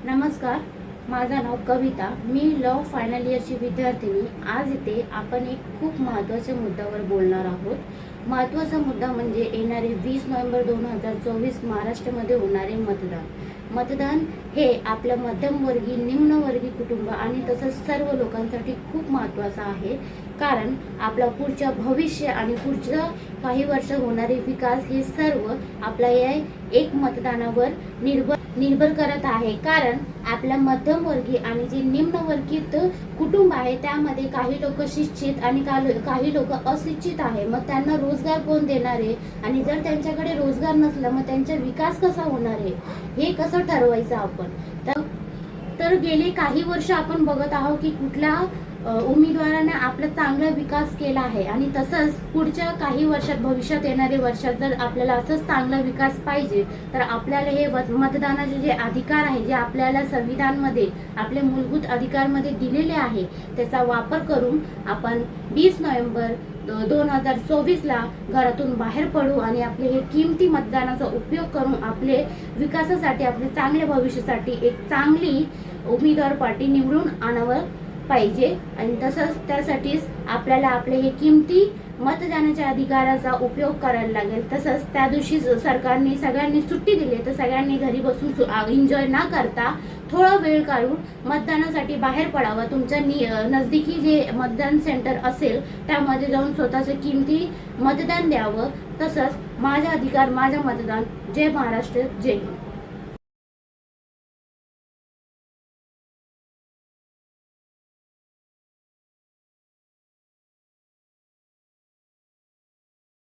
नमस्कार, माझं नाव कविता। मी law final इयरची विद्यार्थिनी। आज इथे आपण एक खूप महत्त्वाच्या मुद्द्यावर बोलणार आहोत। महत्त्वाचा मुद्दा म्हणजे येणारे 20 नोव्हेंबर 2024 महाराष्ट्रामध्ये होणारे मतदान हे आपल्या मध्यमवर्गीय निम्नवर्गीय कुटुंब आणि तसंच सर्व लोकांसाठी खूप महत्त्वाचं आहे। कारण आपला पुढच्या भविष्य आणि पुढच्या काही वर्ष होणारे विकास हे सर्व आपल्या या एक मतदानावर निर्भर करत आहे। कारण आपल्या मध्यमवर्गीय आणि जे निम्नवर्गीय कुटुंब आहे त्यामध्ये काही लोक शिक्षित आणि काही लोक अशिक्षित आहे। मग त्यांना रोजगार कोण देणार आहे आणि जर त्यांच्याकडे रोजगार नसला मग त्यांचा विकास कसा होणार आहे हे कसं ठरवायचं आपण। तर गेली काही वर्ष आपण बघत आहोत की कुठल्या उमेदवाराने आपला चांगला विकास केला आहे आणि तसंच पुढच्या काही वर्षात भविष्यात येणारे वर्षात जर आपल्याला असंच चांगला विकास पाहिजे तर आपल्याला हे मतदानाचे जे अधिकार आहे जे आपल्याला संविधानमध्ये आपले मूलभूत अधिकारमध्ये दिलेले आहे त्याचा वापर करून आपण 20 नोव्हेंबर 2024 ला घरातून बाहेर पडू आणि आपले हे किमती मतदानाचा उपयोग करून आपले विकासासाठी आपले चांगल्या भविष्यासाठी एक चांगली उमेदवार पार्टी निवडून आणावं पाहिजे। आणि तसंच त्यासाठीच आपल्याला आपले हे किमती मतदानाच्या अधिकाराचा उपयोग करायला लागेल। तसंच त्या दिवशी सरकारने सगळ्यांनी सुट्टी दिली तर सगळ्यांनी घरी बसून एन्जॉय न करता थोडा वेळ काढून मतदानासाठी बाहेर पडावं। तुमच्या नजदीकी जे मतदान सेंटर असेल त्यामध्ये जाऊन स्वतःचे किमती मतदान द्यावं। तसंच माझा अधिकार माझा मतदान। जय महाराष्ट्र, जय हिंद।